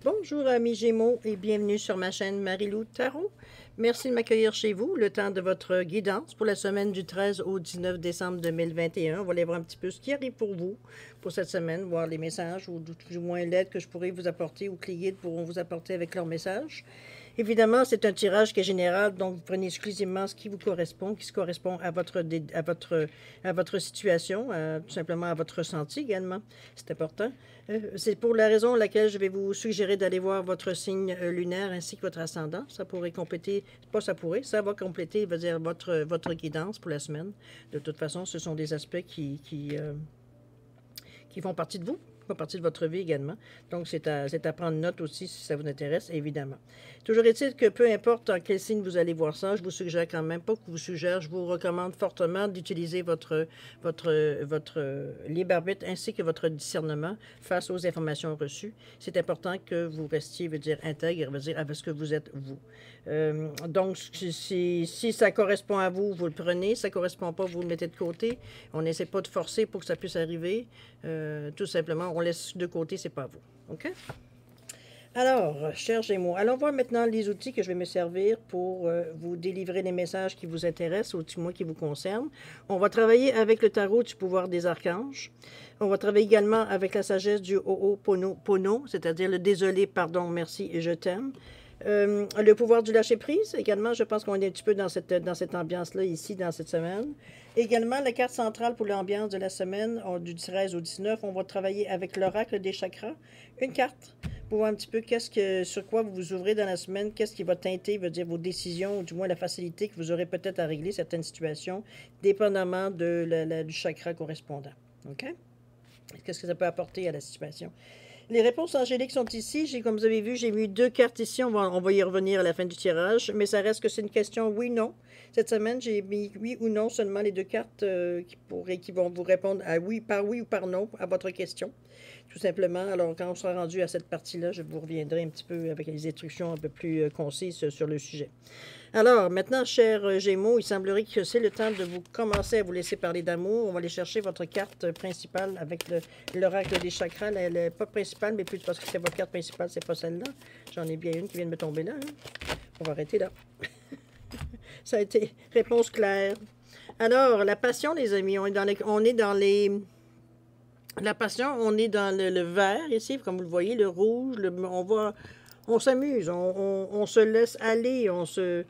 Bonjour amis Gémeaux et bienvenue sur ma chaîne Marie-Lou Tarot. Merci de m'accueillir chez vous, le temps de votre guidance pour la semaine du 13 au 19 décembre 2021. On va aller voir un petit peu ce qui arrive pour vous pour cette semaine, voir les messages ou du moins l'aide que je pourrais vous apporter ou que les guides pourront vous apporter avec leurs messages. Évidemment, c'est un tirage qui est général, donc vous prenez exclusivement ce qui vous correspond, qui se correspond à votre situation, tout simplement à votre ressenti également. C'est important. C'est pour la raison laquelle je vais vous suggérer d'aller voir votre signe lunaire ainsi que votre ascendant. Ça pourrait compléter, pas ça pourrait, ça va compléter, veut dire votre guidance pour la semaine. De toute façon, ce sont des aspects qui font partie de vous, qui font partie de votre vie également. Donc, c'est à prendre note aussi si ça vous intéresse, évidemment. Toujours est-il que peu importe dans quel signe vous allez voir ça, je vous suggère quand même, pas que vous suggère, je vous recommande fortement d'utiliser votre libre arbitre ainsi que votre discernement face aux informations reçues. C'est important que vous restiez, veut dire, intègre, veut dire, avec ce que vous êtes vous. Donc, si ça correspond à vous, vous le prenez. Si ça ne correspond pas, vous le mettez de côté. On n'essaie pas de forcer pour que ça puisse arriver. Tout simplement, on laisse de côté, c'est pas vous. OK? Alors, chers Gémeaux, allons voir maintenant les outils que je vais me servir pour vous délivrer les messages qui vous intéressent, ou du moins qui vous concernent. On va travailler avec le tarot du pouvoir des archanges. On va travailler également avec la sagesse du Ho'oponopono, c'est-à-dire le désolé, pardon, merci et je t'aime. Le pouvoir du lâcher-prise, également, je pense qu'on est un petit peu dans cette ambiance-là, ici, dans cette semaine. Également, la carte centrale pour l'ambiance de la semaine, du 13 au 19, on va travailler avec l'oracle des chakras. Une carte pour voir un petit peu sur quoi vous vous ouvrez dans la semaine, qu'est-ce qui va teinter, veut dire vos décisions, ou du moins la facilité que vous aurez peut-être à régler certaines situations, dépendamment du chakra correspondant. OK? Qu'est-ce que ça peut apporter à la situation? Les réponses angéliques sont ici. Comme vous avez vu, j'ai mis 2 cartes ici. On va y revenir à la fin du tirage. Mais ça reste que c'est une question oui-non. Cette semaine, j'ai mis oui ou non seulement les 2 cartes qui vont vous répondre à oui ou par non à votre question. Tout simplement. Alors, quand on sera rendu à cette partie-là, je vous reviendrai un petit peu avec les instructions un peu plus concises sur le sujet. Alors, maintenant, chers Gémeaux, il semblerait que c'est le temps de vous commencer à vous laisser parler d'amour. On va aller chercher votre carte principale avec l'oracle des chakras. Pas principale, mais plus parce que c'est votre carte principale, c'est pas celle-là. J'en ai bien une qui vient de me tomber là. Hein. On va arrêter là. Ça a été réponse claire. Alors, la passion, les amis, la passion, on est dans le vert ici, comme vous le voyez, le rouge, on s'amuse, on se laisse aller, on se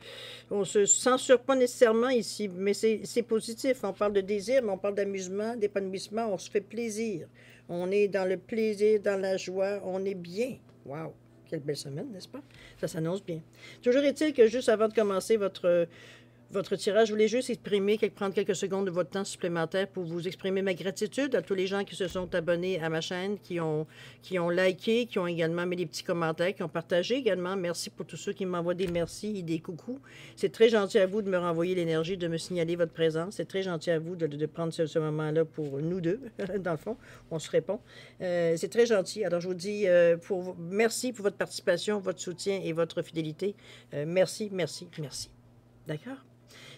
censure pas nécessairement ici, mais c'est positif. On parle de désir, mais on parle d'amusement, d'épanouissement, on se fait plaisir. On est dans le plaisir, dans la joie, on est bien. Wow! Quelle belle semaine, n'est-ce pas? Ça s'annonce bien. Toujours est-il que juste avant de commencer votre tirage, je voulais juste prendre quelques secondes de votre temps supplémentaire pour vous exprimer ma gratitude à tous les gens qui se sont abonnés à ma chaîne, qui ont liké, qui ont également mis des petits commentaires, qui ont partagé également. Merci pour tous ceux qui m'envoient des merci et des coucous. C'est très gentil à vous de me renvoyer l'énergie, de me signaler votre présence. C'est très gentil à vous de prendre ce moment-là pour nous deux, dans le fond. On se répond. C'est très gentil. Alors, je vous dis merci pour votre participation, votre soutien et votre fidélité. Merci, merci, merci. D'accord?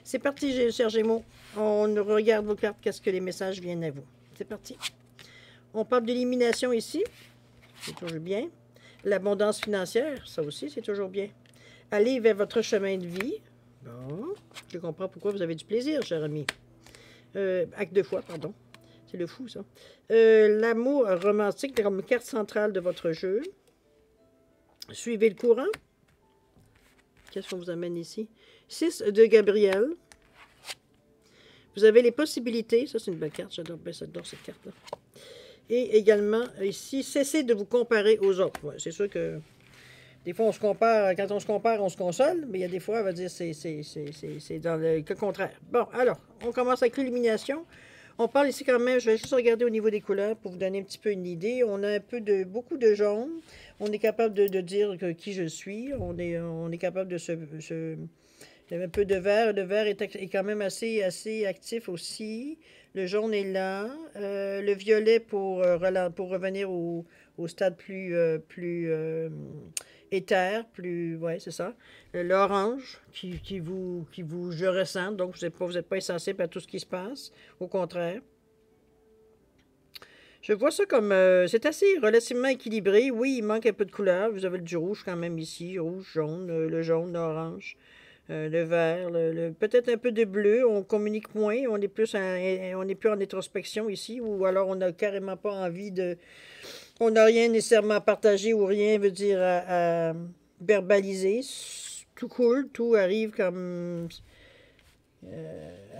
C'est parti, chers Gémeaux. On regarde vos cartes, qu'est-ce que les messages viennent à vous. C'est parti. On parle d'élimination ici. C'est toujours bien. L'abondance financière, ça aussi, c'est toujours bien. Allez vers votre chemin de vie. Bon, je comprends pourquoi vous avez du plaisir, cher ami. Acte de foi, pardon. C'est le fou, ça. L'amour romantique, comme carte centrale de votre jeu. Suivez le courant. Qu'est-ce qu'on vous amène ici? 6 de Gabriel. Vous avez les possibilités. Ça, c'est une belle carte. J'adore cette carte-là. Et également, ici, cessez de vous comparer aux autres. Ouais, c'est sûr que des fois, on se compare. Quand on se compare, on se console. Mais il y a des fois, on va dire, c'est dans le cas contraire. Bon, alors, on commence avec l'illumination. On parle ici quand même, je vais juste regarder au niveau des couleurs pour vous donner un petit peu une idée. On a beaucoup de jaune. On est capable de dire qui je suis. On est capable de un peu de vert. Le vert est quand même assez actif aussi. Le jaune est là. Le violet pour revenir au stade plus éther, ouais, c'est ça. L'orange je ressens, donc vous n'êtes pas insensible à tout ce qui se passe. Au contraire. Je vois ça comme... c'est assez relativement équilibré. Oui, il manque un peu de couleur. Vous avez du rouge quand même ici. Rouge, jaune, le jaune, l'orange, le vert, peut-être un peu de bleu. On communique moins. On est plus en introspection ici. Ou alors on n'a carrément pas envie de... On n'a rien nécessairement à partager ou rien veut dire à verbaliser. Tout cool. Tout arrive comme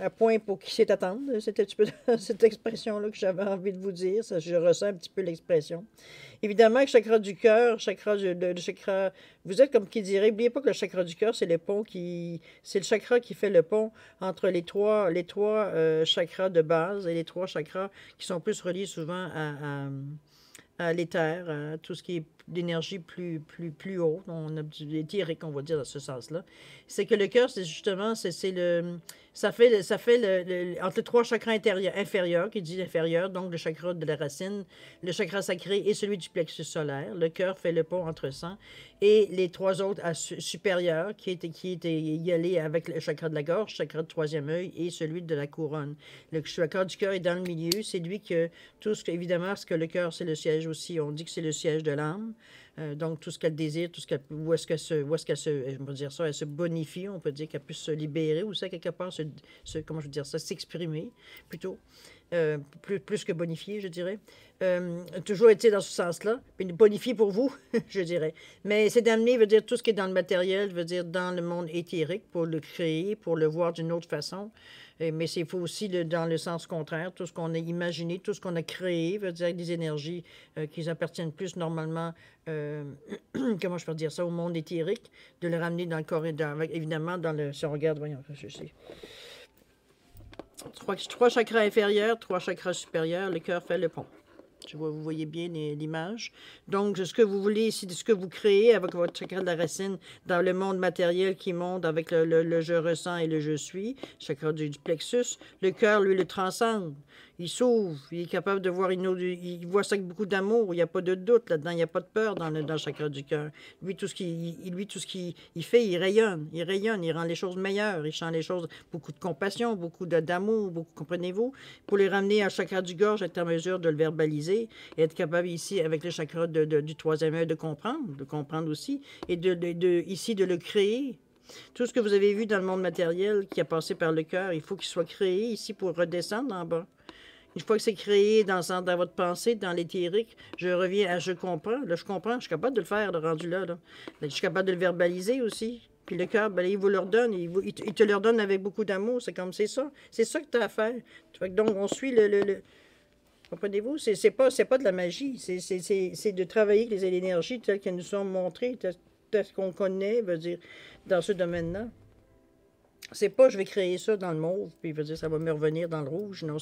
à point pour qui sait attendre. C'était un petit peu cette expression-là que j'avais envie de vous dire. Ça, je ressens un petit peu l'expression. Évidemment, le chakra du cœur, le chakra, vous êtes comme qui dirait, n'oubliez pas que le chakra du cœur, c'est le pont qui, c'est le chakra qui fait le pont entre les trois chakras de base et les trois chakras qui sont plus reliés souvent à l'éther, à tout ce qui est d'énergie plus haut, on a du éthérique, on va dire, dans ce sens-là. C'est que le cœur, c'est justement, c'est le... Ça fait entre les trois chakras inférieurs, qui dit inférieur, donc le chakra de la racine, le chakra sacré et celui du plexus solaire. Le cœur fait le pont entre ça. Et les trois autres supérieurs, qui étaient y avec le chakra de la gorge, le chakra du troisième œil et celui de la couronne. Le chakra du cœur est dans le milieu. C'est lui que, évidemment, parce que le cœur, c'est le siège aussi. On dit que c'est le siège de l'âme. Donc, tout ce qu'elle désire, où est-ce qu'elle se, je veux dire ça, elle se bonifie, on peut dire qu'elle peut se libérer, ou ça, quelque part, comment je veux dire ça, s'exprimer, plutôt, plus que bonifier, je dirais. Toujours été dans ce sens-là, puis bonifier pour vous, je dirais. Mais c'est d'amener, veut dire, tout ce qui est dans le matériel, veut dire, dans le monde éthérique, pour le créer, pour le voir d'une autre façon. Mais c'est faut aussi dans le sens contraire, tout ce qu'on a imaginé, tout ce qu'on a créé, veut dire des énergies qui appartiennent plus normalement, comment je peux dire ça, au monde éthérique, de le ramener dans le corps, évidemment, si on regarde, voyons, je sais. Trois chakras inférieurs, trois chakras supérieurs, le cœur fait le pont. Vous voyez bien l'image. Donc, ce que vous voulez, c'est ce que vous créez avec votre chakra de la racine dans le monde matériel qui monte avec le je ressens et le je suis, chakra du plexus. Le cœur, lui, le transcende. Il s'ouvre, il est capable de voir il voit ça avec beaucoup d'amour, il n'y a pas de doute là-dedans, il n'y a pas de peur dans le chakra du cœur. Lui, tout ce qu'il fait, il rayonne, il rend les choses meilleures, il change les choses, beaucoup de compassion, beaucoup d'amour, comprenez-vous, pour les ramener à chakra du gorge, être en mesure de le verbaliser, et être capable ici, avec le chakra du troisième œil, de comprendre aussi, et ici de le créer. Tout ce que vous avez vu dans le monde matériel qui a passé par le cœur, il faut qu'il soit créé ici pour redescendre en bas. Une fois que c'est créé dans votre pensée, dans l'éthérique, je reviens à je comprends. Là, je comprends. Je suis capable de le faire, le rendu là. Je suis capable de le verbaliser aussi. Puis le cœur, ben, il vous le redonne. Il te le redonne avec beaucoup d'amour. C'est comme c'est ça. C'est ça que tu as à faire. Donc, on suit comprenez-vous? C'est pas de la magie. C'est de travailler avec les énergies telles qu'elles nous sont montrées, telles qu'on connaît, veut dire, dans ce domaine-là. C'est pas je vais créer ça dans le mauve, puis veut dire ça va me revenir dans le rouge. Non,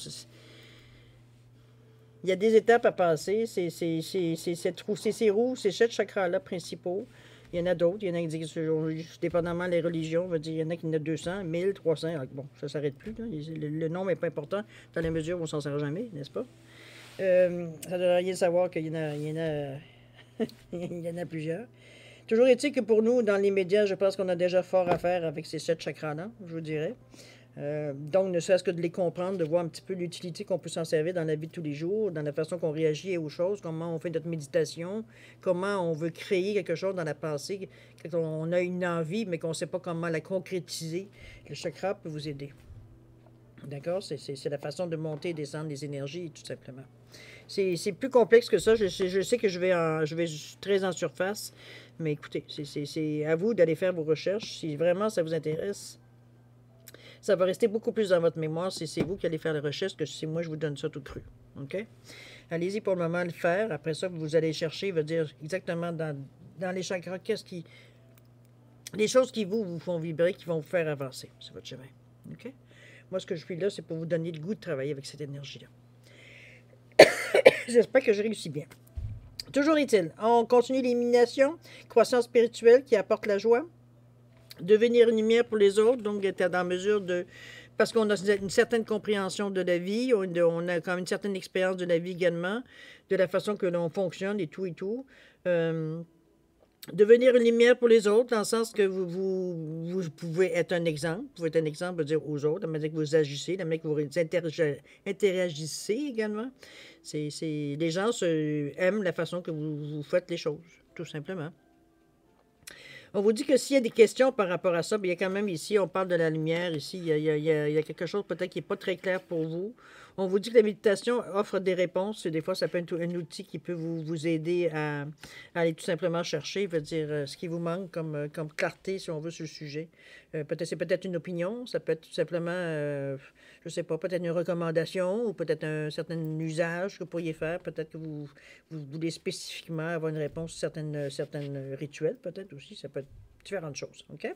il y a des étapes à passer. C'est ces roues, ces 7 chakras-là principaux. Il y en a d'autres. Il y en a qui disent, dépendamment des religions, veut dire, il y en a qui en a 200, 1000, 300. Bon, ça ne s'arrête plus. Le nombre n'est pas important dans la mesure où on ne s'en sert jamais, n'est-ce pas? Ça ne devrait rien savoir qu'il y en a, il y en a plusieurs. Toujours est-il que pour nous, dans les médias, je pense qu'on a déjà fort à faire avec ces 7 chakras-là, je vous dirais. Donc, ne serait-ce que de les comprendre, de voir un petit peu l'utilité qu'on peut s'en servir dans la vie de tous les jours, dans la façon qu'on réagit aux choses, comment on fait notre méditation, comment on veut créer quelque chose dans la pensée, quand on a une envie, mais qu'on ne sait pas comment la concrétiser. Le chakra peut vous aider. D'accord? C'est la façon de monter et descendre les énergies, tout simplement. C'est plus complexe que ça. Je sais que je vais très en surface, mais écoutez, c'est à vous d'aller faire vos recherches. Si vraiment ça vous intéresse, ça va rester beaucoup plus dans votre mémoire si c'est vous qui allez faire les recherches que si moi je vous donne ça tout cru. OK? Allez-y pour le moment le faire. Après ça, vous allez chercher, veut dire exactement dans les chakras, les choses qui vous font vibrer, qui vont vous faire avancer. C'est votre chemin. OK? Moi, ce que je suis là, c'est pour vous donner le goût de travailler avec cette énergie-là. J'espère que je réussis bien. Toujours est-il, on continue l'élimination, croissance spirituelle qui apporte la joie, devenir une lumière pour les autres, donc être dans mesure de... Parce qu'on a une certaine compréhension de la vie, on a quand même une certaine expérience de la vie également, de la façon que l'on fonctionne et tout et tout. Devenir une lumière pour les autres, dans le sens que vous pouvez être un exemple. Vous pouvez être un exemple, veut dire aux autres, la manière que vous agissez, la manière que vous interagissez également. Les gens aiment la façon que vous faites les choses, tout simplement. On vous dit que s'il y a des questions par rapport à ça, bien, il y a quand même ici, on parle de la lumière, ici, il y a quelque chose peut-être qui n'est pas très clair pour vous. On vous dit que la méditation offre des réponses. Des fois, ça peut être un outil qui peut vous aider à aller tout simplement chercher, veut dire ce qui vous manque comme clarté, si on veut, sur le sujet. C'est peut-être une opinion, ça peut être tout simplement, je ne sais pas, peut-être une recommandation ou peut-être un certain usage que vous pourriez faire. Peut-être que vous voulez spécifiquement avoir une réponse sur certaines rituels, peut-être aussi. Ça peut être différentes choses. OK?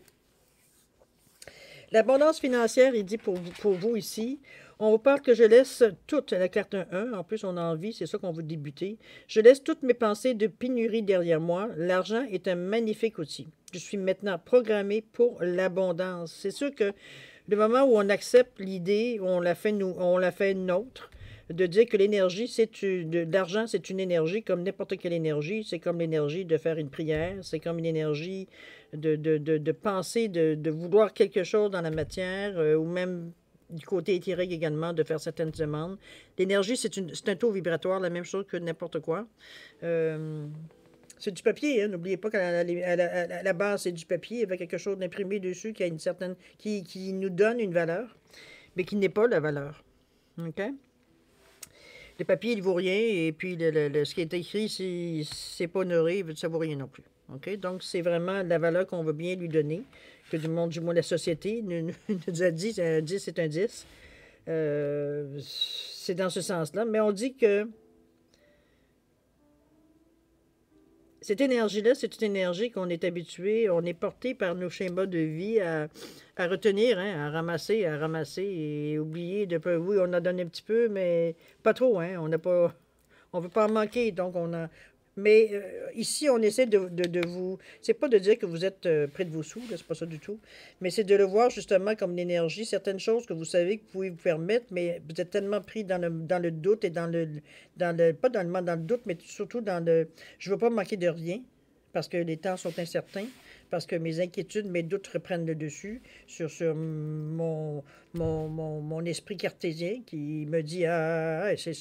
L'abondance financière, il dit pour vous ici, on vous parle que je laisse toute la carte 1, en plus on a envie, c'est ça qu'on veut débuter. Je laisse toutes mes pensées de pénurie derrière moi. L'argent est un magnifique outil. Je suis maintenant programmé pour l'abondance. C'est sûr que le moment où on accepte l'idée, on la fait nôtre, de dire que l'énergie, l'argent, c'est une énergie comme n'importe quelle énergie. C'est comme l'énergie de faire une prière, c'est comme une énergie de penser, de vouloir quelque chose dans la matière, ou même du côté éthérique également, de faire certaines demandes. L'énergie, c'est un taux vibratoire, la même chose que n'importe quoi. C'est du papier, hein? N'oubliez pas qu'à la base, c'est du papier avec quelque chose d'imprimé dessus qui a une certaine, qui nous donne une valeur, mais qui n'est pas la valeur. OK? Le papier, il ne vaut rien, et puis ce qui est écrit, c'est pas honoré, ça ne vaut rien non plus. OK? Donc, c'est vraiment la valeur qu'on veut bien lui donner, que du moins la société nous a dit, un 10, c'est un 10. C'est dans ce sens-là. Mais on dit que cette énergie-là, c'est une énergie qu'on est habitué, on est porté par nos schémas de vie à retenir, hein, à ramasser et oublier de peu. Oui, on a donné un petit peu, mais pas trop, hein. On n'a pas, on veut pas en manquer, donc on a. Mais ici, on essaie de vous. C'est pas de dire que vous êtes près de vos sous, là, c'est pas ça du tout. Mais c'est de le voir justement comme l'énergie, certaines choses que vous savez que vous pouvez vous permettre, mais vous êtes tellement pris dans le doute et pas dans le doute, mais surtout dans le. Je veux pas manquer de rien, parce que les temps sont incertains, parce que mes inquiétudes, mes doutes reprennent le dessus sur mon esprit cartésien qui me dit ah, tu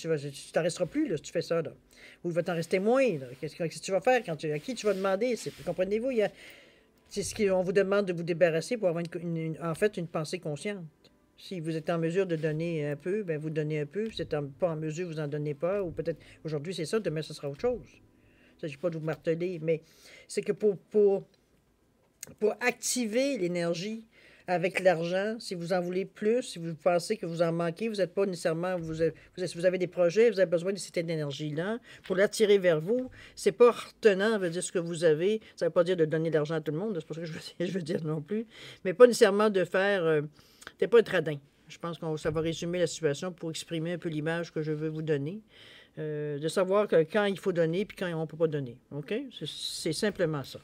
t'en resteras plus là, si tu fais ça. Là. Ou il va t'en rester moins. Qu'est-ce que tu vas faire à qui tu vas demander? Comprenez-vous, c'est ce qu'on vous demande de vous débarrasser pour avoir en fait une pensée consciente. Si vous êtes en mesure de donner un peu, ben vous donnez un peu. Si vous n'êtes pas en mesure, vous n'en donnez pas. Ou peut-être aujourd'hui c'est ça, demain ce sera autre chose. Il ne s'agit pas de vous marteler, mais c'est que pour activer l'énergie avec l'argent, si vous en voulez plus, si vous pensez que vous en manquez, vous n'êtes pas nécessairement, vous avez des projets, vous avez besoin de cette énergie-là, pour l'attirer vers vous, c'est pas retenant, veut dire ce que vous avez, ça ne veut pas dire de donner de l'argent à tout le monde, c'est pas ça que je veux dire non plus, mais pas nécessairement de faire, t'es pas un tradin. Je pense que ça va résumer la situation pour exprimer un peu l'image que je veux vous donner. De savoir que quand il faut donner, puis quand on ne peut pas donner. OK? C'est simplement ça.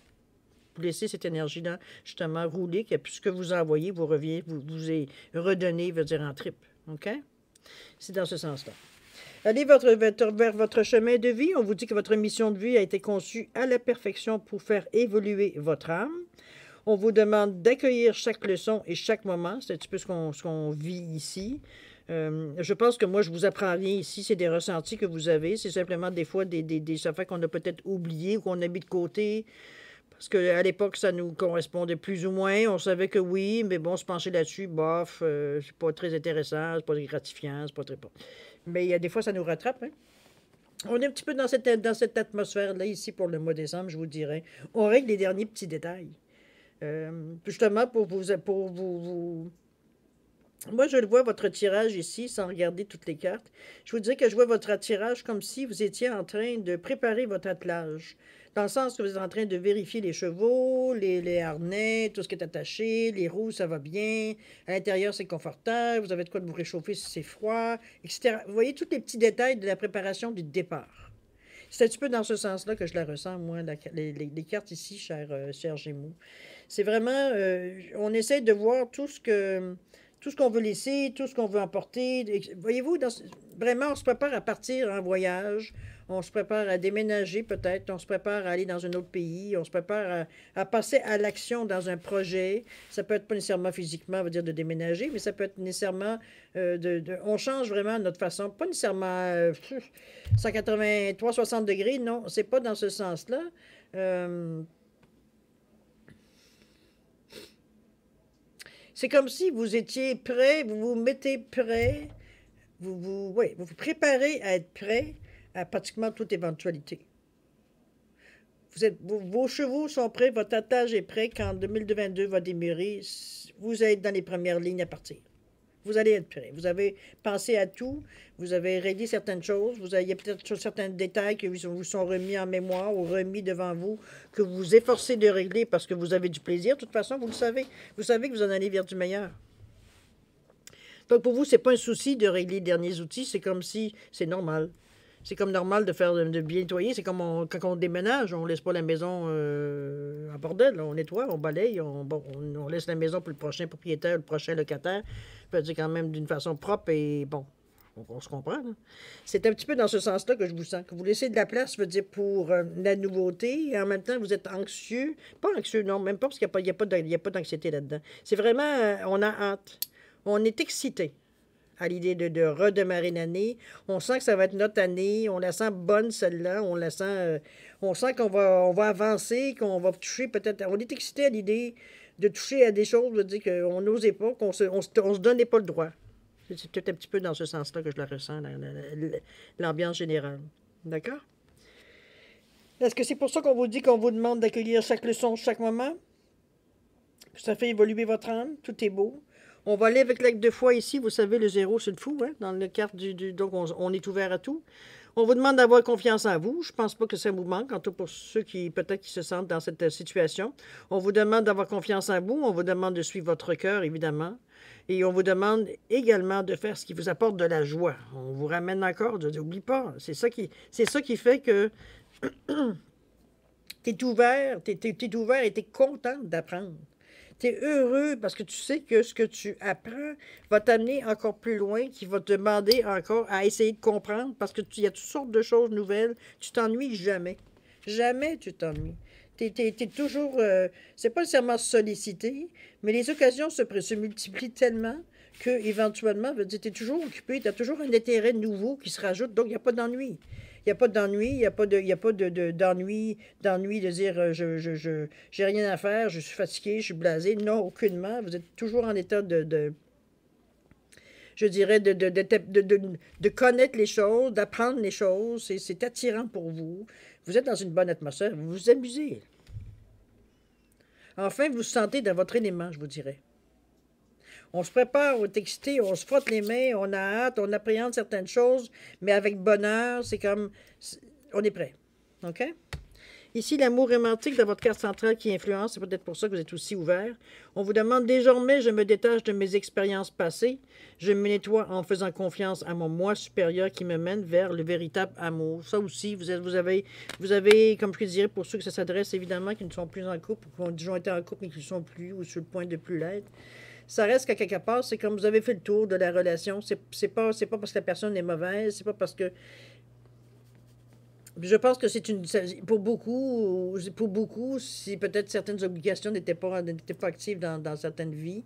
Vous laissez cette énergie-là, justement, rouler, que ce que vous envoyez, vous revenez, vous est redonné, veut dire en triple. OK? C'est dans ce sens-là. Allez vers votre chemin de vie. On vous dit que votre mission de vie a été conçue à la perfection pour faire évoluer votre âme. On vous demande d'accueillir chaque leçon et chaque moment. C'est un petit peu ce qu'on vit ici. Je pense que moi, je vous apprends rien ici. C'est des ressentis que vous avez. C'est simplement des fois des affaires qu'on a peut-être oubliées ou qu'on a mis de côté. Parce qu'à l'époque, ça nous correspondait plus ou moins. On savait que oui, mais bon, se pencher là-dessus, bof, c'est pas très intéressant, c'est pas très gratifiant, c'est pas très... Mais il y a des fois, ça nous rattrape, hein? On est un petit peu dans cette atmosphère-là, ici, pour le mois de décembre, je vous dirais. On règle les derniers petits détails. Justement, Moi, je le vois, votre tirage ici, sans regarder toutes les cartes. Je vous dirais que je vois votre tirage comme si vous étiez en train de préparer votre attelage. Dans le sens que vous êtes en train de vérifier les chevaux, les harnais, tout ce qui est attaché, les roues, ça va bien. À l'intérieur, c'est confortable. Vous avez de quoi de vous réchauffer si c'est froid, etc. Vous voyez tous les petits détails de la préparation du départ. C'est un petit peu dans ce sens-là que je la ressens, moi, les cartes ici, cher Gémeaux. C'est vraiment... on essaie de voir tout ce qu'on veut laisser, tout ce qu'on veut emporter. Voyez-vous, vraiment, on se prépare à partir en voyage. On se prépare à déménager peut-être, on se prépare à aller dans un autre pays, on se prépare à passer à l'action dans un projet. Ça peut être pas nécessairement physiquement, veut dire de déménager, mais ça peut être nécessairement on change vraiment notre façon, pas nécessairement 183, 60 degrés, non, c'est pas dans ce sens-là. Euh, c'est comme si vous étiez prêt, vous vous mettez prêt, oui, vous vous préparez à être prêt à pratiquement toute éventualité. Vos chevaux sont prêts, votre attelage est prêt quand 2022 va démarrer. Vous êtes dans les premières lignes à partir. Vous allez être prêt. Vous avez pensé à tout, vous avez réglé certaines choses, il y a peut-être certains détails qui vous sont remis en mémoire ou remis devant vous, que vous vous efforcez de régler parce que vous avez du plaisir. De toute façon, vous le savez. Vous savez que vous en allez vers du meilleur. Donc pour vous, c'est pas un souci de régler les derniers outils, c'est comme si c'est normal. C'est comme normal de faire de bien nettoyer. C'est comme quand on déménage, on laisse pas la maison en bordel. On nettoie, on balaye, on laisse la maison pour le prochain propriétaire, le prochain locataire. Peut dire quand même d'une façon propre et bon, on se comprend. Là. C'est un petit peu dans ce sens-là que je vous sens. Que vous laissez de la place, veut dire pour la nouveauté, et en même temps vous êtes anxieux. Pas anxieux, non, même pas parce qu'il n'y a pas d'anxiété là-dedans. C'est vraiment, on a hâte. On est excité à l'idée de redémarrer l'année. On sent que ça va être notre année. On la sent bonne, celle-là. On sent on va avancer, qu'on va toucher peut-être. On est excité à l'idée de toucher à des choses, de dire qu'on n'osait pas, on se donnait pas le droit. C'est peut-être un petit peu dans ce sens-là que je la ressens, l'ambiance générale. D'accord? Est-ce que c'est pour ça qu'on vous dit qu'on vous demande d'accueillir chaque leçon, chaque moment? Ça fait évoluer votre âme. Tout est beau. On va aller avec l'acte de foi ici. Vous savez, le zéro, c'est le fou, hein? Dans le carte donc, on est ouvert à tout. On vous demande d'avoir confiance en vous. Je ne pense pas que ça vous manque, en tout cas pour ceux qui, peut-être, qui se sentent dans cette situation. On vous demande d'avoir confiance en vous. On vous demande de suivre votre cœur, évidemment. Et on vous demande également de faire ce qui vous apporte de la joie. On vous ramène encore, n'oublie pas. C'est ça qui fait que tu es ouvert et tu es content d'apprendre. Tu es heureux parce que tu sais que ce que tu apprends va t'amener encore plus loin, qui va te demander encore à essayer de comprendre parce qu'il y a toutes sortes de choses nouvelles. Tu t'ennuies jamais. Jamais tu t'ennuies. T'es toujours, c'est pas nécessairement sollicité, mais les occasions se multiplient tellement que éventuellement, tu es toujours occupé, tu as toujours un intérêt nouveau qui se rajoute, donc il n'y a pas d'ennui. Il n'y a pas d'ennui, il n'y a pas d'ennui de dire j'ai rien à faire, je suis fatigué, je suis blasé. Non, aucunement. Vous êtes toujours en état je dirais, de connaître les choses, d'apprendre les choses. C'est attirant pour vous. Vous êtes dans une bonne atmosphère, vous vous amusez. Enfin, vous vous sentez dans votre élément, je vous dirais. On se prépare, on est excité, on se frotte les mains, on a hâte, on appréhende certaines choses, mais avec bonheur, c'est comme... On est prêt. OK? Ici, l'amour romantique de votre carte centrale qui influence, c'est peut-être pour ça que vous êtes aussi ouvert. On vous demande désormais, je me détache de mes expériences passées, je me nettoie en faisant confiance à mon moi supérieur qui me mène vers le véritable amour. Ça aussi, vous avez, comme je dirais, pour ceux que ça s'adresse évidemment, qui ne sont plus en couple, ou qui ont déjà été en couple mais qui ne sont plus, ou sur le point de plus l'être. Ça reste qu'à quelque part, c'est comme vous avez fait le tour de la relation. C'est pas parce que la personne est mauvaise, c'est pas parce que... Je pense que c'est une... Pour beaucoup, si peut-être certaines obligations n'étaient pas actives dans certaines vies,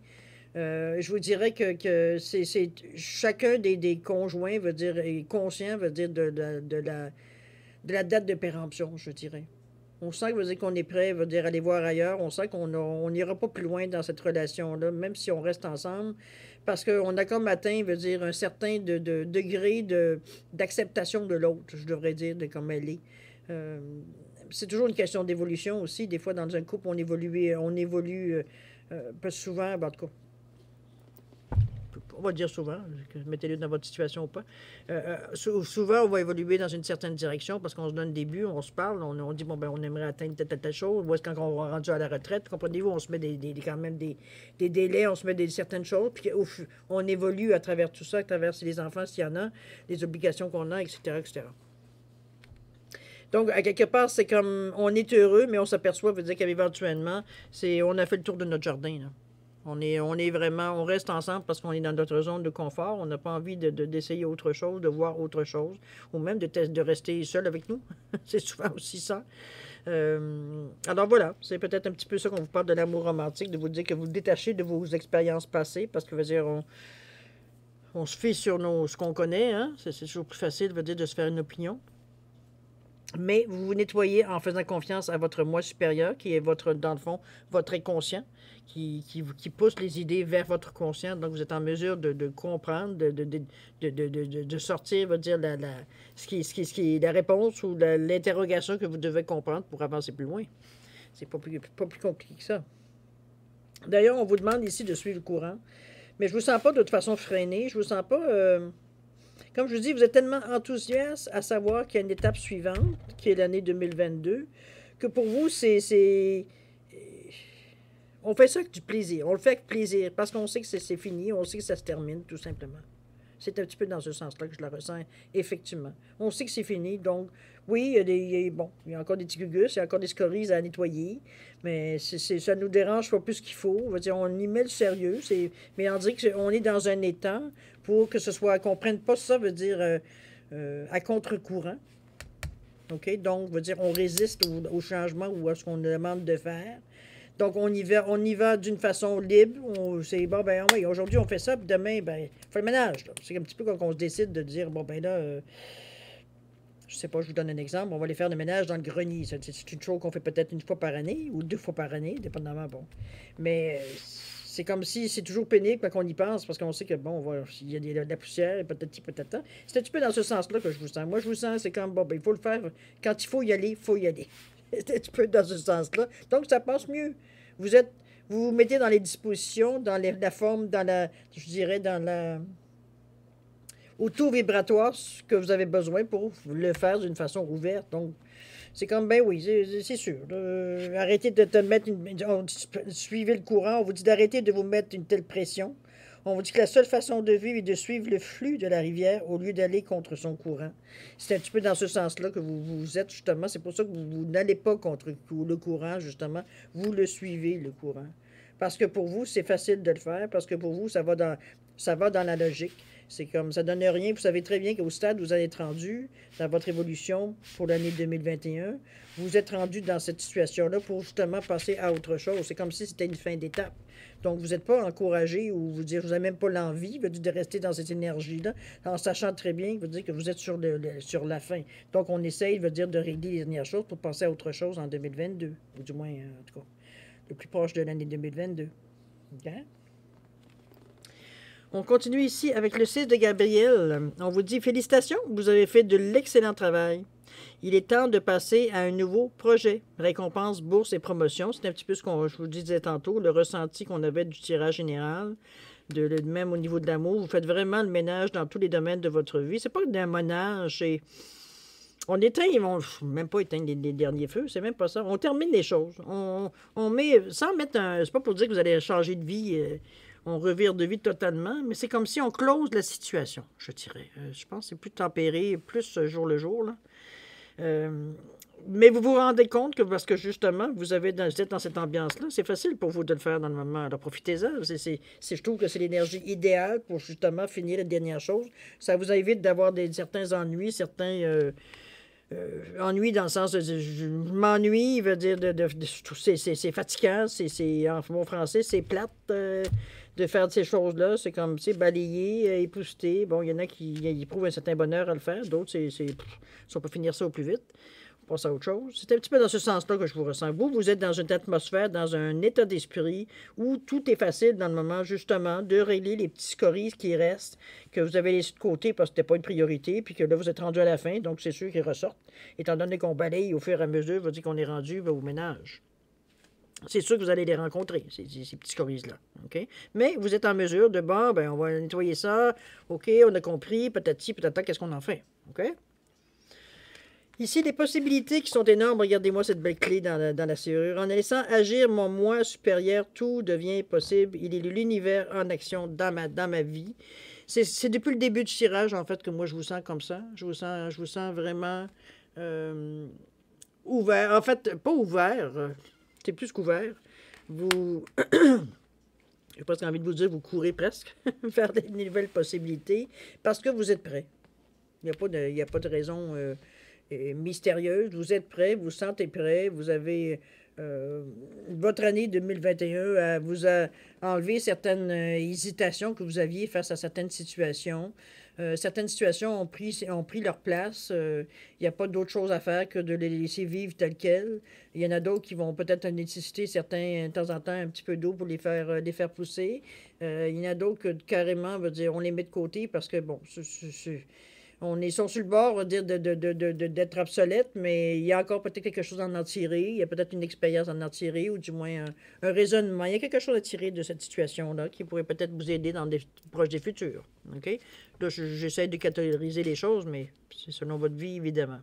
je vous dirais que c'est chacun des conjoints veut dire, est conscient, veut dire, de la date de péremption, je dirais. On sent que veut dire qu'on est prêt, veut dire aller voir ailleurs. On sent qu'on n'ira pas plus loin dans cette relation-là, même si on reste ensemble, parce qu'on a comme atteint, veut dire, un certain degré d'acceptation de l'autre, je devrais dire, de comme elle est. C'est toujours une question d'évolution aussi. Des fois, dans un couple, on évolue pas souvent, en tout cas, on va dire souvent, mettez-le dans votre situation ou pas. Souvent, on va évoluer dans une certaine direction parce qu'on se donne des buts, on se parle, on dit, bon, ben, on aimerait atteindre telle chose. Ou est-ce quand on va rendu à la retraite, comprenez-vous, on se met quand même des délais, on se met certaines choses, puis on évolue à travers tout ça, à travers les enfants, s'il y en a, les obligations qu'on a, etc., etc. Donc, à quelque part, c'est comme, on est heureux, mais on s'aperçoit, veut dire qu'éventuellement, on a fait le tour de notre jardin, là. On est vraiment, on reste ensemble parce qu'on est dans notre zone de confort. On n'a pas envie d'essayer autre chose, de voir autre chose, ou même de rester seul avec nous. C'est souvent aussi ça. Alors voilà, c'est peut-être un petit peu ça qu'on vous parle de l'amour romantique, de vous dire que vous détachez de vos expériences passées, parce que, veut dire, on se fie sur ce qu'on connaît, hein? C'est toujours plus facile, veut dire, de se faire une opinion. Mais vous vous nettoyez en faisant confiance à votre moi supérieur, qui est votre, dans le fond, votre inconscient, qui pousse les idées vers votre conscient. Donc, vous êtes en mesure de comprendre, de sortir, va dire, ce qui est la réponse ou l'interrogation que vous devez comprendre pour avancer plus loin. C'est pas plus compliqué que ça. D'ailleurs, on vous demande ici de suivre le courant. Mais je ne vous sens pas de toute façon freiné. Je ne vous sens pas... comme je vous dis, vous êtes tellement enthousiaste à savoir qu'il y a une étape suivante, qui est l'année 2022, que pour vous, on fait ça avec du plaisir. On le fait avec plaisir parce qu'on sait que c'est fini, on sait que ça se termine, tout simplement. C'est un petit peu dans ce sens-là que je la ressens, effectivement. On sait que c'est fini, donc oui, il y a encore des petits gugus, il y a encore des scories à nettoyer, mais ça nous dérange pas plus qu'il faut. On va dire, on y met le sérieux, mais on dirait qu'on est dans un état pour que ce soit, qu'on prenne pas ça, veut dire, à contre-courant. OK? Donc, veut dire, on résiste au changement ou à ce qu'on nous demande de faire. Donc, on y va d'une façon libre. C'est bon, ben oui, aujourd'hui, on fait ça, puis demain, ben, on fait le ménage. C'est un petit peu comme on se décide de dire, bon, ben là, je sais pas, je vous donne un exemple, on va aller faire le ménage dans le grenier. C'est une chose qu'on fait peut-être une fois par année ou deux fois par année, dépendamment, bon. Mais c'est comme si c'est toujours pénible quand on y pense, parce qu'on sait que, bon, il y a de la poussière, et peut-être, peut-être. C'est un petit peu dans ce sens-là que je vous sens. Moi, je vous sens, c'est comme, bon, ben, il faut le faire. Quand il faut y aller, il faut y aller. C'est un petit peu dans ce sens-là. Donc, ça passe mieux. Vous vous mettez dans les dispositions, dans la forme, je dirais, au taux vibratoire que vous avez besoin pour le faire d'une façon ouverte. Donc, c'est comme, ben oui, c'est sûr. Arrêtez de te mettre suivez le courant. On vous dit d'arrêter de vous mettre une telle pression. On vous dit que la seule façon de vivre est de suivre le flux de la rivière au lieu d'aller contre son courant. C'est un petit peu dans ce sens-là que vous êtes, justement. C'est pour ça que vous n'allez pas contre le courant, justement. Vous le suivez, le courant. Parce que pour vous, c'est facile de le faire. Parce que pour vous, ça va dans la logique. C'est comme, ça donne rien. Vous savez très bien qu'au stade où vous allez être rendu dans votre évolution pour l'année 2021, vous êtes rendu dans cette situation-là pour justement passer à autre chose. C'est comme si c'était une fin d'étape. Donc, vous n'êtes pas encouragé ou vous n'avez même pas l'envie de rester dans cette énergie-là, en sachant très bien que vous êtes sur la fin. Donc, on essaye de régler les dernières choses pour passer à autre chose en 2022, ou du moins, en tout cas, le plus proche de l'année 2022. OK? On continue ici avec le 6 de Gabriel. On vous dit félicitations, vous avez fait de l'excellent travail. Il est temps de passer à un nouveau projet. Récompense, bourse et promotion. C'est un petit peu ce que je vous disais tantôt, le ressenti qu'on avait du tirage général. Même au niveau de l'amour, vous faites vraiment le ménage dans tous les domaines de votre vie. C'est pas un ménage, c'est... On éteint, ils vont même pas éteindre les derniers feux, c'est même pas ça. On termine les choses. On met, sans mettre un... C'est pas pour dire que vous allez changer de vie... on revire de vie totalement, mais c'est comme si on close la situation, je dirais. Je pense que c'est plus tempéré, plus jour le jour, là. Mais vous vous rendez compte que parce que justement, vous êtes dans cette ambiance-là, c'est facile pour vous de le faire dans le moment. Alors profitez-en. Je trouve que c'est l'énergie idéale pour justement finir les dernières choses. Ça vous évite d'avoir certains ennuis, ennui dans le sens de je m'ennuie, veut dire c'est fatigant, en bon français, c'est plate de faire ces choses-là. C'est comme balayer, épousseter. Bon, il y en a qui éprouvent un certain bonheur à le faire, d'autres, si on peut finir ça au plus vite. On passe à autre chose. C'est un petit peu dans ce sens-là que je vous ressens. Vous êtes dans une atmosphère, dans un état d'esprit où tout est facile dans le moment, justement, de régler les petits scories qui restent, que vous avez laissés de côté parce que ce n'était pas une priorité, puis que là, vous êtes rendu à la fin, donc c'est sûr qu'ils ressortent. Étant donné qu'on balaye au fur et à mesure, vous dire qu'on est rendu au ménage. C'est sûr que vous allez les rencontrer, ces petits scories-là. OK? Mais vous êtes en mesure de, bon, ben, on va nettoyer ça. OK, on a compris, patati, patata, qu'est-ce qu'on en fait? OK? Ici, les possibilités qui sont énormes. Regardez-moi cette belle clé dans la serrure. En laissant agir mon moi supérieur, tout devient possible. Il est l'univers en action dans ma vie. C'est depuis le début du tirage, en fait, que moi, je vous sens comme ça. Je vous sens vraiment ouvert. En fait, pas ouvert. C'est plus qu'ouvert. J'ai presque envie de vous dire, vous courez presque vers des nouvelles possibilités parce que vous êtes prêt. Il n'y a pas de raison mystérieuse. Vous êtes prêt, vous vous sentez prêt, vous avez votre année 2021 vous a enlevé certaines hésitations que vous aviez face à certaines situations. Certaines situations ont pris leur place. Il n'y a pas d'autre chose à faire que de les laisser vivre telles quelles. Il y en a d'autres qui vont peut-être nécessiter certains, de temps en temps, un petit peu d'eau pour les faire pousser. Il y en a d'autres que carrément, veut dire, on les met de côté parce que, bon, on est sur le bord, on va dire, d'être obsolète, mais il y a encore peut-être quelque chose à en tirer. Il y a peut-être une expérience à en tirer, ou du moins un raisonnement. Il y a quelque chose à tirer de cette situation-là qui pourrait peut-être vous aider dans des projets futurs. OK? Là, j'essaie de catégoriser les choses, mais c'est selon votre vie, évidemment.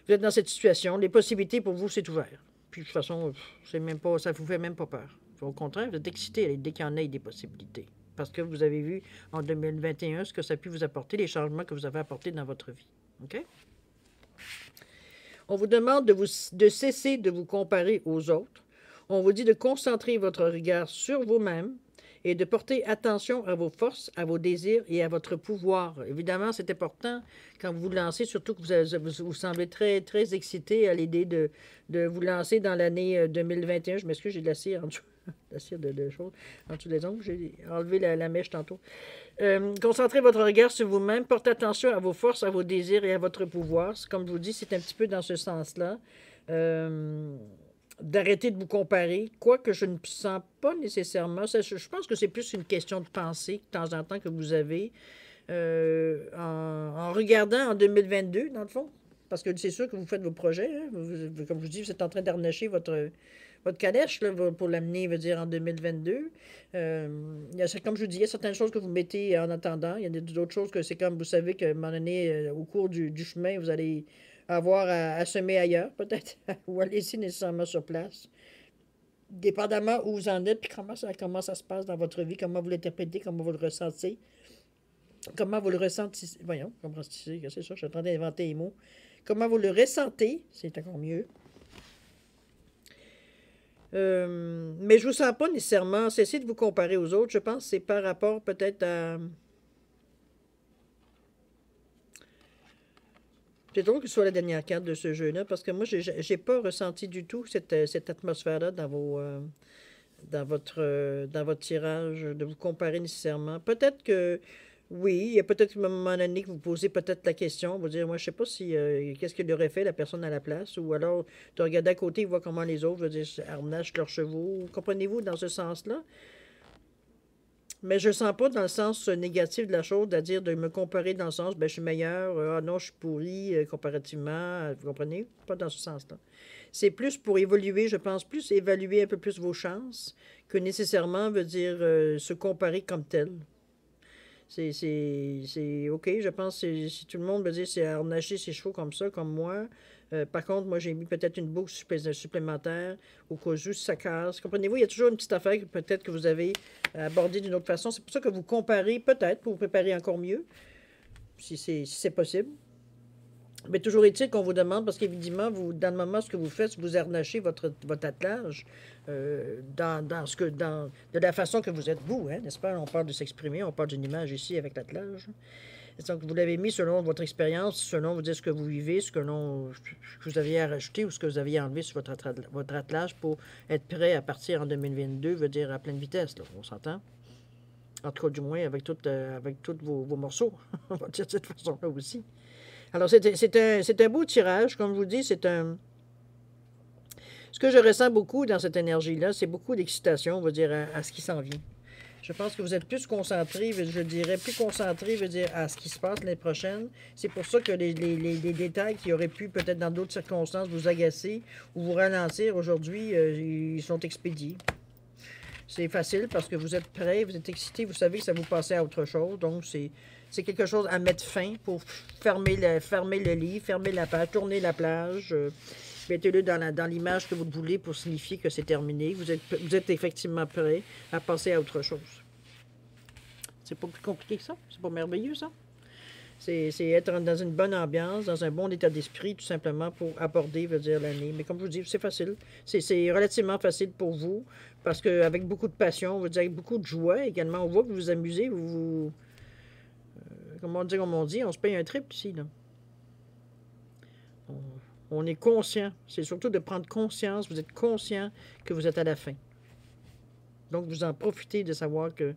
Vous êtes dans cette situation. Les possibilités pour vous, c'est ouvert. Puis, de toute façon, c'est même pas, ça ne vous fait même pas peur. Au contraire, vous êtes excité dès qu'il y en ait des possibilités. Parce que vous avez vu en 2021 ce que ça a pu vous apporter, les changements que vous avez apportés dans votre vie. OK? On vous demande de cesser de vous comparer aux autres. On vous dit de concentrer votre regard sur vous-même et de porter attention à vos forces, à vos désirs et à votre pouvoir. Évidemment, c'est important quand vous vous lancez, surtout que vous semblez très, très excité à l'idée de vous lancer dans l'année 2021. Je m'excuse, j'ai de la cire en dessous. La cire de choses en dessous des ongles. J'ai enlevé la mèche tantôt. Concentrez votre regard sur vous-même. Portez attention à vos forces, à vos désirs et à votre pouvoir. Comme je vous dis, c'est un petit peu dans ce sens-là. D'arrêter de vous comparer, quoique je ne sens pas nécessairement. Je pense que c'est plus une question de pensée de temps en temps que vous avez en regardant en 2022, dans le fond. Parce que c'est sûr que vous faites vos projets. Hein. Comme je vous dis, vous êtes en train d'harnacher votre calèche là, pour l'amener, veut dire, en 2022. Comme je vous dis, il y a certaines choses que vous mettez en attendant. Il y a d'autres choses que c'est comme vous savez qu'à un moment donné, au cours du chemin, vous allez avoir à semer ailleurs, peut-être, ou à laisser nécessairement sur place. Dépendamment où vous en êtes, puis comment ça se passe dans votre vie, comment vous l'interprétez, comment vous le ressentez. Comment vous le ressentez. Voyons, comment c'est ça, je suis en train d'inventer les mots. Comment vous le ressentez, c'est encore mieux. Mais je ne vous sens pas nécessairement cesser de vous comparer aux autres. Je pense que c'est par rapport peut-être à... C'est drôle que ce soit la dernière carte de ce jeu-là, parce que moi, j'ai pas ressenti du tout cette atmosphère-là dans votre tirage, de vous comparer nécessairement. Peut-être que, oui, il y a peut-être un moment donné que vous posez peut-être la question, vous dire, moi, je sais pas si, qu'est-ce qu'il aurait fait la personne à la place, ou alors de regarder à côté et voir comment les autres, je veux dire, harnachent leurs chevaux. Comprenez-vous dans ce sens-là? Mais je ne sens pas dans le sens négatif de la chose, c'est-à-dire de me comparer dans le sens, ben, je suis meilleur, ah non, je suis pourri comparativement, vous comprenez? Pas dans ce sens-là. C'est plus pour évoluer, je pense, plus évaluer un peu plus vos chances que nécessairement veut dire se comparer comme tel. C'est OK, je pense que si tout le monde veut dire c'est harnacher ses chevaux comme ça, comme moi. Par contre, moi, j'ai mis peut-être une boucle supplémentaire au cas où ça casse. Comprenez-vous, il y a toujours une petite affaire que peut-être que vous avez abordée d'une autre façon. C'est pour ça que vous comparez, peut-être, pour vous préparer encore mieux, si c'est possible. Mais toujours est-il qu'on vous demande, parce qu'évidemment, dans le moment, ce que vous faites, vous harnachez votre attelage de la façon que vous êtes vous, hein, n'est-ce pas? On parle de s'exprimer, on parle d'une image ici avec l'attelage. Donc, vous l'avez mis selon votre expérience, selon vous dire ce que vous vivez, ce que vous aviez à rajouter ou ce que vous aviez enlevé sur votre attelage pour être prêt à partir en 2022, veut dire à pleine vitesse, là, on s'entend? En tout cas, du moins, avec tous vos morceaux, on va dire de cette façon-là aussi. Alors, c'est un beau tirage, comme je vous dis, c'est un... Ce que je ressens beaucoup dans cette énergie-là, c'est beaucoup d'excitation, on va dire, à ce qui s'en vient. Je pense que vous êtes plus concentré, je dirais, plus concentré, veut dire, à ce qui se passe l'année prochaine. C'est pour ça que les détails qui auraient pu, peut-être dans d'autres circonstances, vous agacer ou vous ralentir aujourd'hui, ils sont expédiés. C'est facile parce que vous êtes prêt, vous êtes excité, vous savez que ça vous passait à autre chose. Donc, c'est quelque chose à mettre fin pour fermer le livre, fermer la page, tourner la plage. Mettez-le dans l'image que vous voulez pour signifier que c'est terminé. Vous êtes effectivement prêt à passer à autre chose. C'est pas plus compliqué que ça. C'est pas merveilleux, ça. C'est être dans une bonne ambiance, dans un bon état d'esprit, tout simplement pour aborder, veut dire, l'année. Mais comme je vous dis, c'est facile. C'est relativement facile pour vous, parce qu'avec beaucoup de passion, veut dire, avec beaucoup de joie également, on voit que vous vous amusez, comme on dit, on se paye un trip ici, là. On, on est conscient. C'est surtout de prendre conscience, vous êtes conscient que vous êtes à la fin. Donc, vous en profitez de savoir que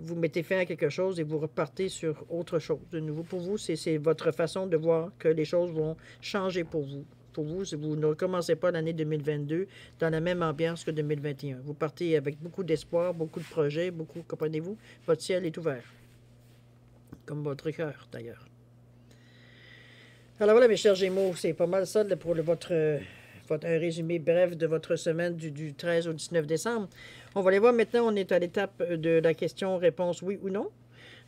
vous mettez fin à quelque chose et vous repartez sur autre chose. De nouveau, pour vous, c'est votre façon de voir que les choses vont changer pour vous. Pour vous, vous ne recommencez pas l'année 2022 dans la même ambiance que 2021. Vous partez avec beaucoup d'espoir, beaucoup de projets, beaucoup, comprenez-vous, votre ciel est ouvert. Comme votre cœur, d'ailleurs. Alors voilà, mes chers Gémeaux, c'est pas mal ça pour un résumé bref de votre semaine du 13 au 19 décembre. On va aller voir maintenant, on est à l'étape de la question-réponse oui ou non.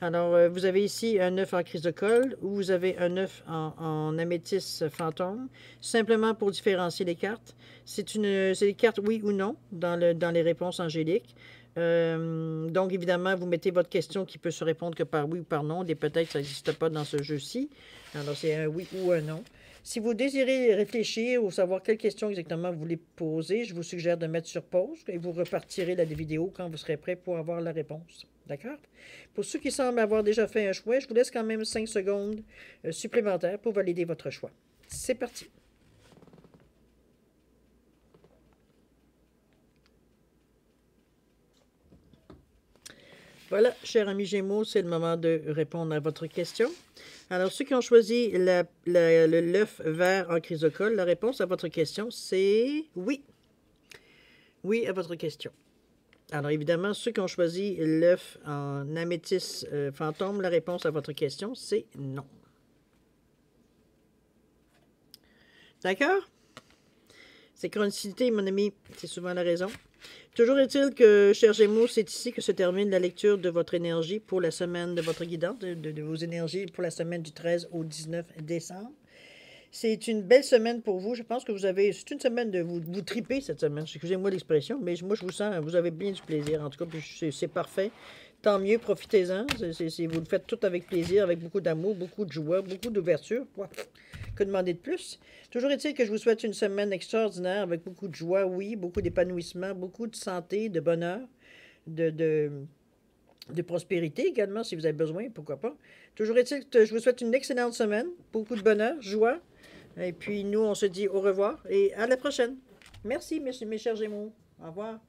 Alors, vous avez ici un œuf en chrysocole ou vous avez un œuf en améthyste fantôme, simplement pour différencier les cartes. C'est des cartes oui ou non dans les réponses angéliques. Donc, évidemment, vous mettez votre question qui peut se répondre que par oui ou par non. Des peut-être, ça n'existe pas dans ce jeu-ci. Alors, c'est un oui ou un non. Si vous désirez réfléchir ou savoir quelle question exactement vous voulez poser, je vous suggère de mettre sur pause et vous repartirez la vidéo quand vous serez prêt pour avoir la réponse. D'accord? Pour ceux qui semblent avoir déjà fait un choix, je vous laisse quand même 5 secondes supplémentaires pour valider votre choix. C'est parti. Voilà, chers amis Gémeaux, c'est le moment de répondre à votre question. Alors, ceux qui ont choisi l'œuf vert en chrysocole, la réponse à votre question, c'est oui. Oui à votre question. Alors, évidemment, ceux qui ont choisi l'œuf en améthyste fantôme, la réponse à votre question, c'est non. D'accord? Synchronicité, mon ami, c'est souvent la raison. Toujours est-il que, chers Gémeaux, c'est ici que se termine la lecture de votre énergie pour la semaine de votre guidance, de vos énergies pour la semaine du 13 au 19 décembre. C'est une belle semaine pour vous. Je pense que c'est une semaine de vous triper cette semaine. Excusez-moi l'expression, mais moi je vous sens, vous avez bien du plaisir. En tout cas, c'est parfait. Tant mieux, profitez-en. Vous le faites tout avec plaisir, avec beaucoup d'amour, beaucoup de joie, beaucoup d'ouverture. Que demander de plus? Toujours est-il que je vous souhaite une semaine extraordinaire avec beaucoup de joie, oui, beaucoup d'épanouissement, beaucoup de santé, de bonheur, de prospérité également, si vous avez besoin, pourquoi pas. Toujours est-il que je vous souhaite une excellente semaine, beaucoup de bonheur, joie. Et puis nous, on se dit au revoir et à la prochaine. Merci, mes chers Gémeaux. Au revoir.